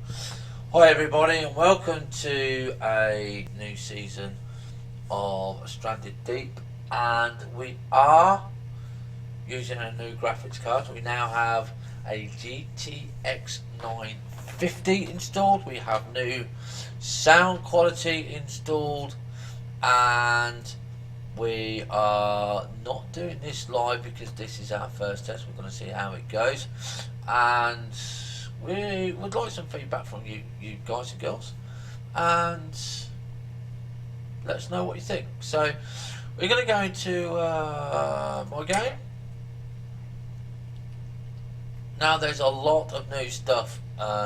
Hi everybody and welcome to a new season of Stranded Deep, and we are using a new graphics card. We now have a GTX 950 installed, we have new sound quality installed, and we are not doing this live because this is our first test. We're going to see how it goes, and we would like some feedback from you guys and girls, and let us know what you think. So we're going to go into my game. Now there's a lot of new stuff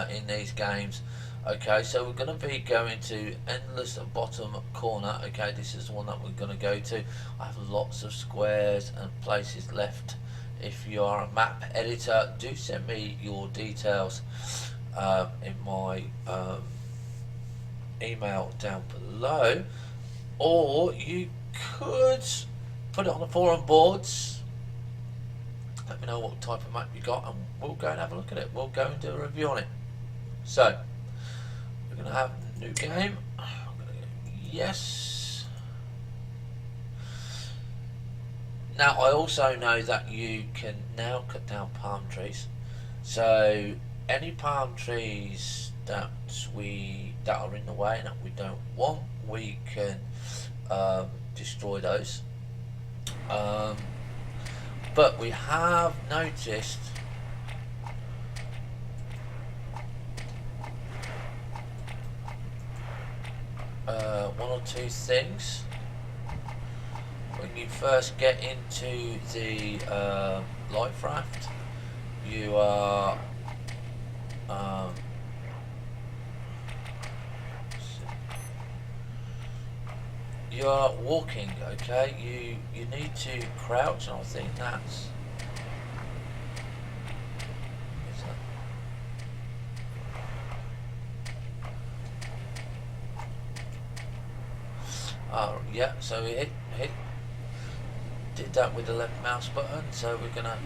in these games. Okay, so we're going to be going to endless bottom corner. Okay, this is the one that we're going to go to. I have lots of squares and places left. If you are a map editor, do send me your details in my email down below, or you could put it on the forum boards. Let me know what type of map you got, and we'll go and have a look at it. We'll go and do a review on it. So we're going to have a new game. I'm going to go yes. Now I also know that you can now cut down palm trees. So any palm trees that are in the way and that we don't want, we can destroy those. But we have noticed one or two things. When you first get into the life raft, you are walking. Okay, you need to crouch, and I think that's yeah, so we did that with the left mouse button, so we're gonna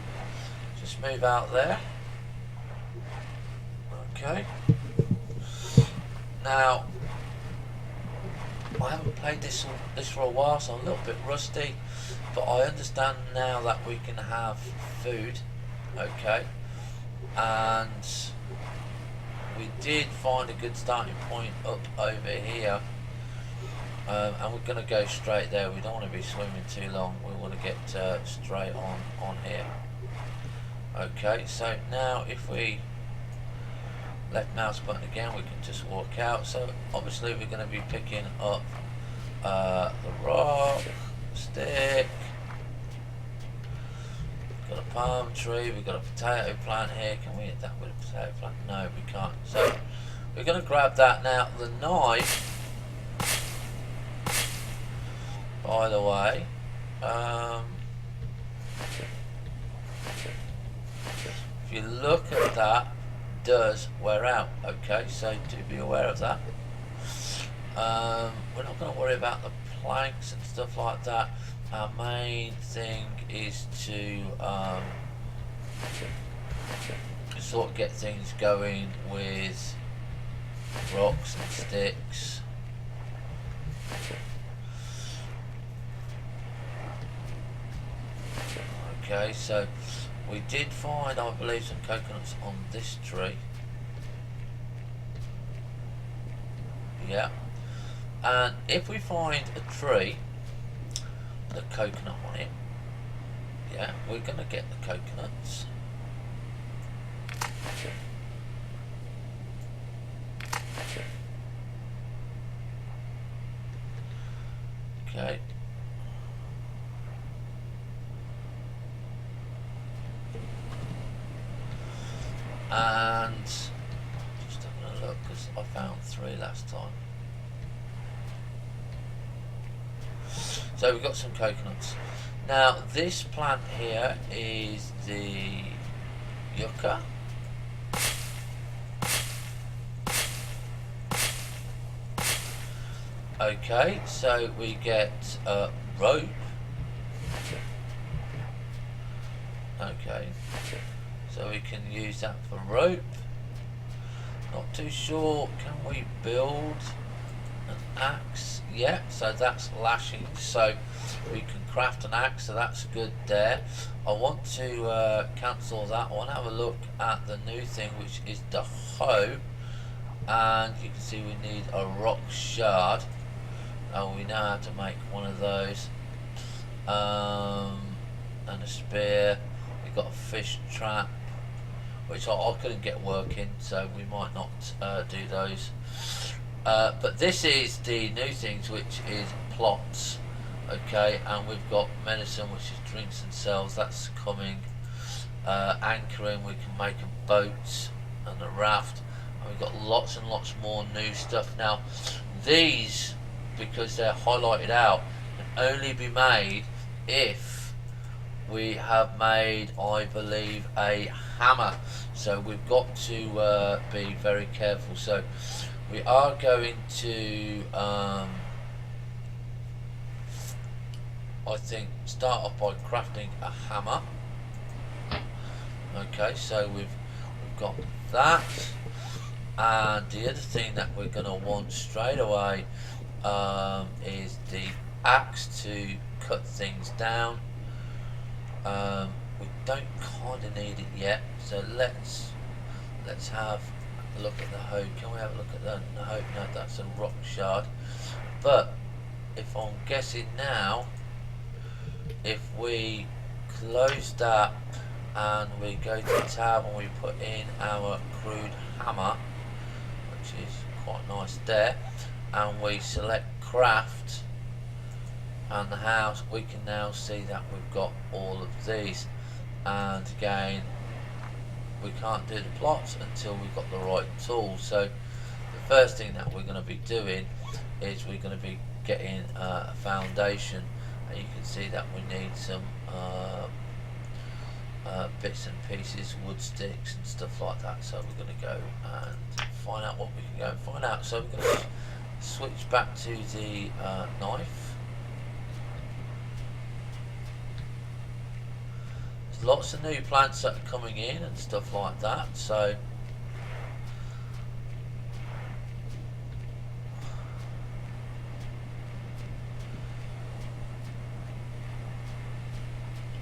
just move out there. Okay, now I haven't played this for a while, so I'm a little bit rusty, but I understand now that we can have food. Okay, and we did find a good starting point up over here. And we're going to go straight there. We don't want to be swimming too long. We want to get straight on here. Okay, so now if we left mouse button again, we can just walk out. So obviously we're going to be picking up the rock, stick. We've got a palm tree. We've got a potato plant here. Can we hit that with a potato plant? No, we can't. So we're going to grab that now. The knife, by the way, if you look at that, does wear out. Okay, so do be aware of that. We're not going to worry about the planks and stuff like that. Our main thing is to sort of get things going with rocks and sticks. Okay, so we did find, I believe, some coconuts on this tree. Yeah. And if we find a tree with a coconut on it, yeah, we're going to get the coconuts. Okay. And just having a look, because I found 3 last time. So we've got some coconuts. Now this plant here is the yucca. Okay, so we get rope. Okay, so we can use that for rope. Not too sure. Can we build an axe? Yeah, so that's lashing. So we can craft an axe, so that's good there. I want to cancel that. I want to have a look at the new thing, which is the hoe. And you can see we need a rock shard. And we know how to make one of those. And a spear. We've got a fish trap, which I couldn't get working, so we might not do those. But this is the new things, which is plots. Okay, and we've got medicine, which is drinks and cells. That's coming. Anchoring, we can make a boat and a raft. And we've got lots and lots more new stuff now. These, because they're highlighted out, can only be made if we have made, I believe, a hammer. So we've got to be very careful. So we are going to I think start off by crafting a hammer. Okay, so we've got that, and the other thing that we're going to want straight away is the axe to cut things down. We don't kind of need it yet, so let's have a look at the hoe. Can we have a look at the hoe? No, that's a rock shard. But if I'm guessing now, if we close that and we go to tab and we put in our crude hammer, which is quite nice there, and we select craft and the house, we can now see that we've got all of these. And again, we can't do the plots until we've got the right tools. So the first thing that we're going to be doing is we're going to be getting a foundation, and you can see that we need some bits and pieces, wood sticks and stuff like that. So we're going to go and find out what we can go and find out. So we're going to switch back to the knife. There's lots of new plants that are coming in and stuff like that. So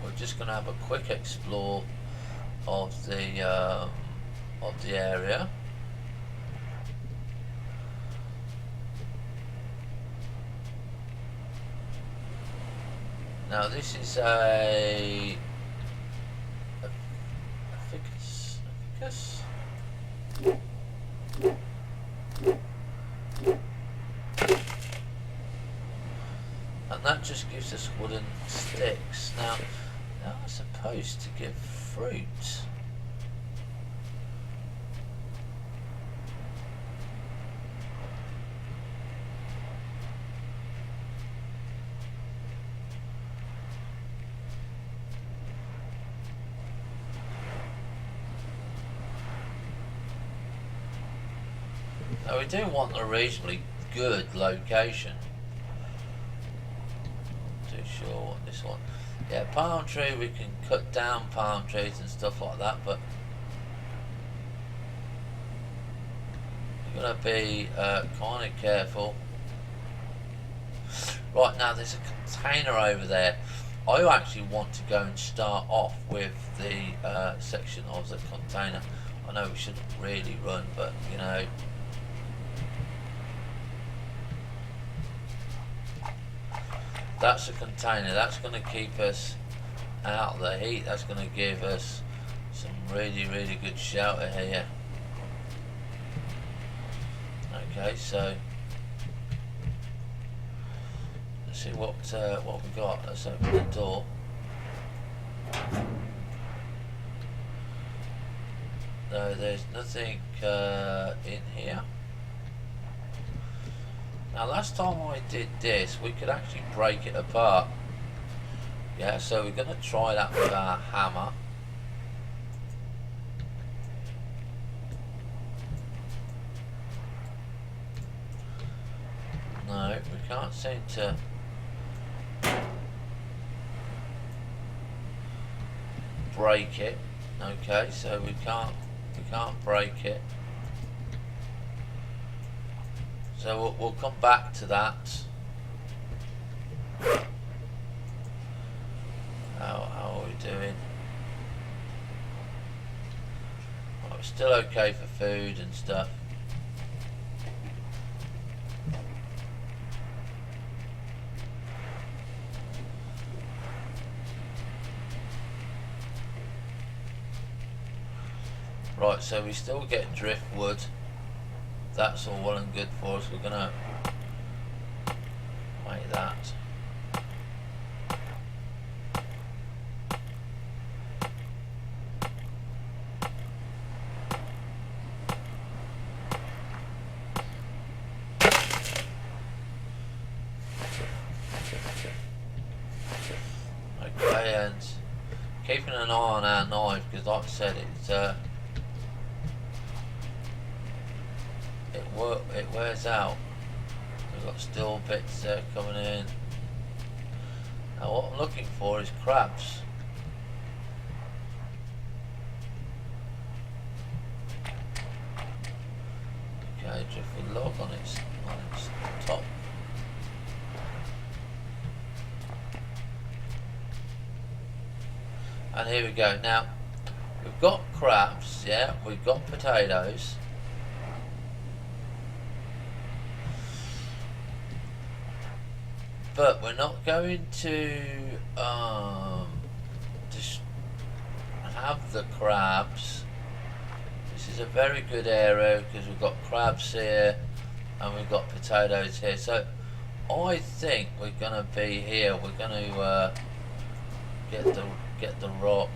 we're just going to have a quick explore of the area. Now this is a ficus. And that just gives us wooden sticks. Now I'm supposed to give fruit. Now we do want a reasonably good location. Not too sure what this one. Yeah, palm tree, we can cut down palm trees and stuff like that, but you've got to be kind of careful. Right, now there's a container over there. I actually want to go and start off with the section of the container. I know we shouldn't really run, but you know, that's a container. That's going to keep us out of the heat. That's going to give us some really, really good shelter here. Okay, so let's see what we got. Let's open the door. No, there's nothing in here. Now last time I did this, we could actually break it apart. Yeah, so we're going to try that with our hammer. No, we can't seem to break it. Okay, so we can't break it. So we'll come back to that. How are we doing? Well, it's still okay for food and stuff. Right, so we still get driftwood. That's all well and good for us. We're gonna make that. Okay, and keeping an eye on our knife, because like I said, it wears out. We've got steel bits there coming in. Now what I'm looking for is crabs. Okay, driftwood log on its top. And here we go. Now we've got crabs, yeah, we've got potatoes. But we're not going to just have the crabs. This is a very good area because we've got crabs here and we've got potatoes here. So I think we're going to be here. We're going to get the rock.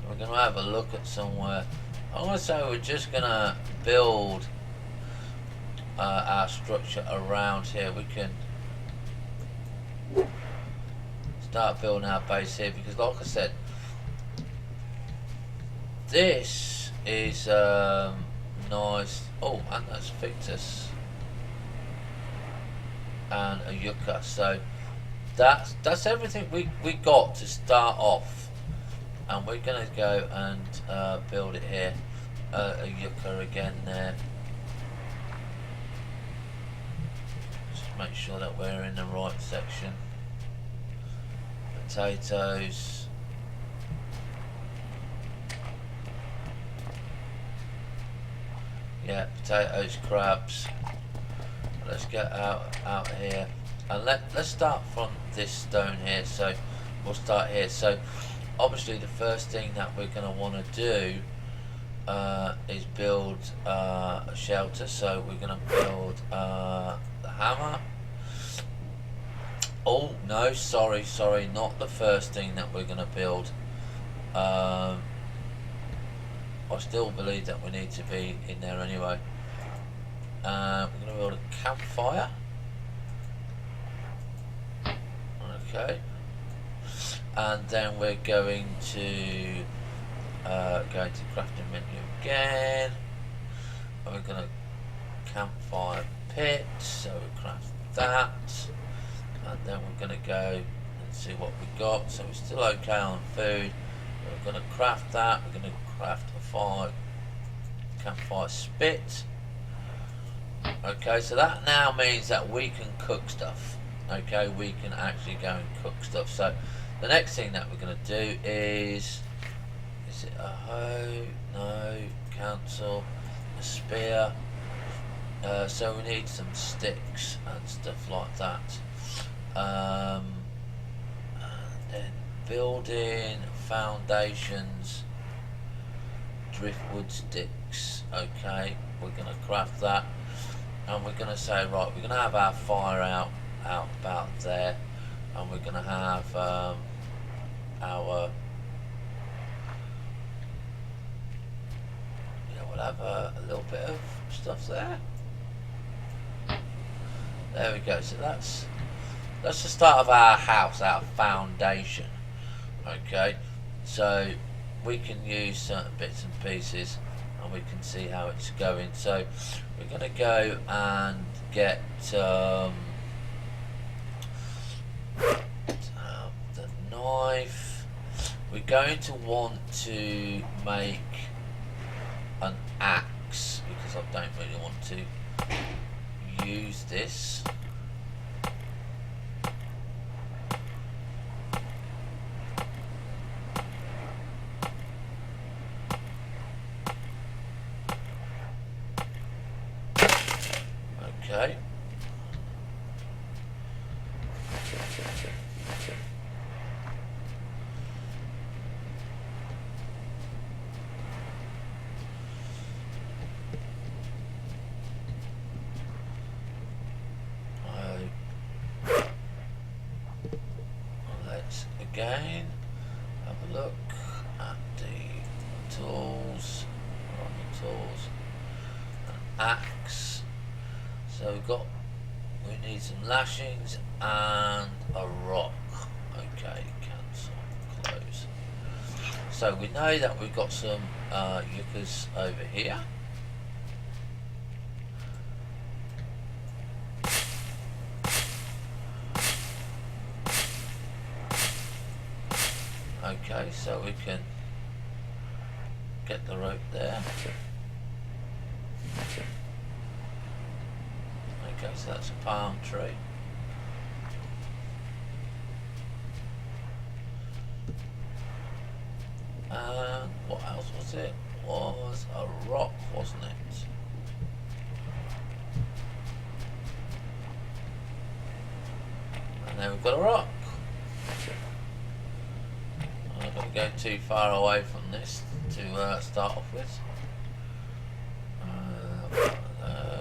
We're going to have a look at somewhere. I'm going to say we're just going to build our structure around here. We can start building our base here because like I said, this is nice. Oh, and that's Victus and a yucca. So that's everything we got to start off. And we're going to go and build it here. A yucca again there. Just make sure that we're in the right section. Potatoes. Yeah, potatoes, crabs. Let's get out here. And let's start from this stone here. So we'll start here. So obviously the first thing that we're going to want to do is build a shelter. So we're going to build the hammer. Oh no, sorry, not the first thing that we're going to build. I still believe that we need to be in there anyway. We're going to build a campfire. Okay. And then we're going to crafting menu again. And we're going to campfire pit. So we craft that. And then we're going to go and see what we got. So we're still okay on food. We're going to craft that. We're going to craft a campfire spit. Okay, so that now means that we can cook stuff. Okay, we can actually go and cook stuff. So the next thing that we're going to do is it a hoe? No, cancel. A spear. So we need some sticks and stuff like that. And then building foundations, driftwood sticks. Okay, we're going to craft that, and we're going to say right, we're going to have our fire out about there, and we're going to have we'll have a little bit of stuff there. There we go. So that's the start of our house, our foundation. Okay, so we can use certain bits and pieces and we can see how it's going. So we're going to go and get the knife. going to want to make an axe because I don't really want to use this. Okay. Let's again have a look at the tools. On the tools, an axe. So we need some lashings and a rock. Okay, cancel, close. So we know that we've got some yuccas over here. Okay, so we can get the rope there. Okay, so that's a palm tree. And what else was it? Was a rock, wasn't it? And then we've got a rock. I'm not going to go too far away from this to start off with.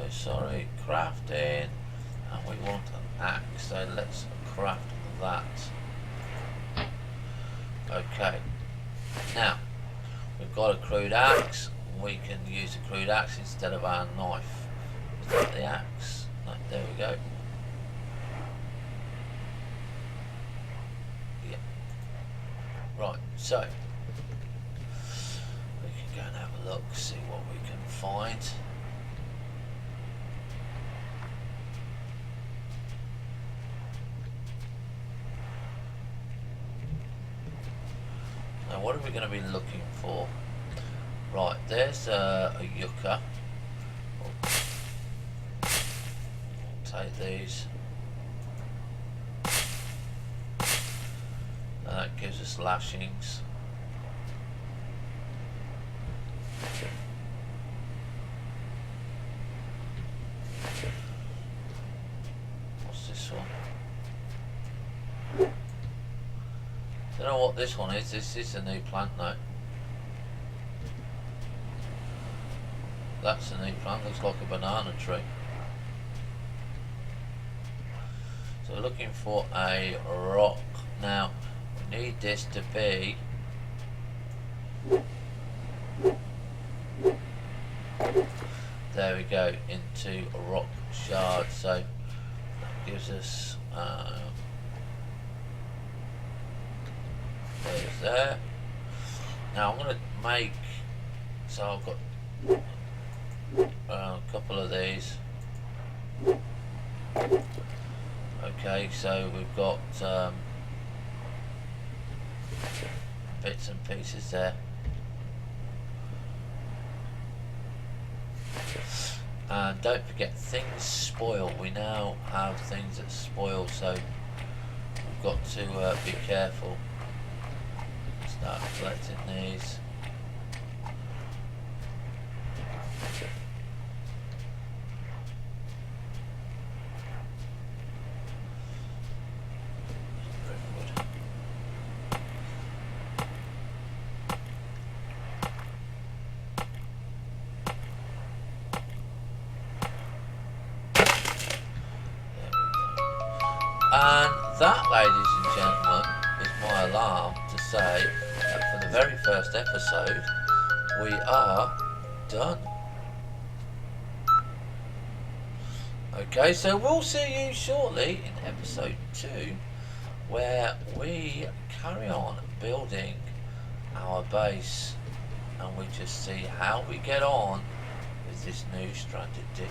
Sorry, crafting, and we want an axe, so let's craft that. Okay, now we've got a crude axe. We can use a crude axe instead of our knife. Is that the axe? No, there we go. Yeah. Right, so we can go and have a look, see what we can find. Now what are we going to be looking for? Right, there's a yucca. We'll take these. And that gives us lashings. What's this one? Don't know what this one is. This is a new plant now. That's a new plant. Looks like a banana tree. So we're looking for a rock. Now we need this to be there we go, into a rock shard. So that gives us there's there. Now I'm going to make, so I've got a couple of these. Okay, so we've got bits and pieces there. And don't forget, things spoil. We now have things that spoil, so we've got to be careful. Start collecting these. And that, ladies and gentlemen, is my alarm to say that for the very first episode, we are done. Okay, so we'll see you shortly in episode 2, where we carry on building our base and we just see how we get on with this new Stranded Deep.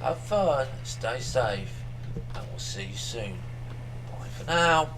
Have fun, stay safe, and we'll see you soon. Bye for now.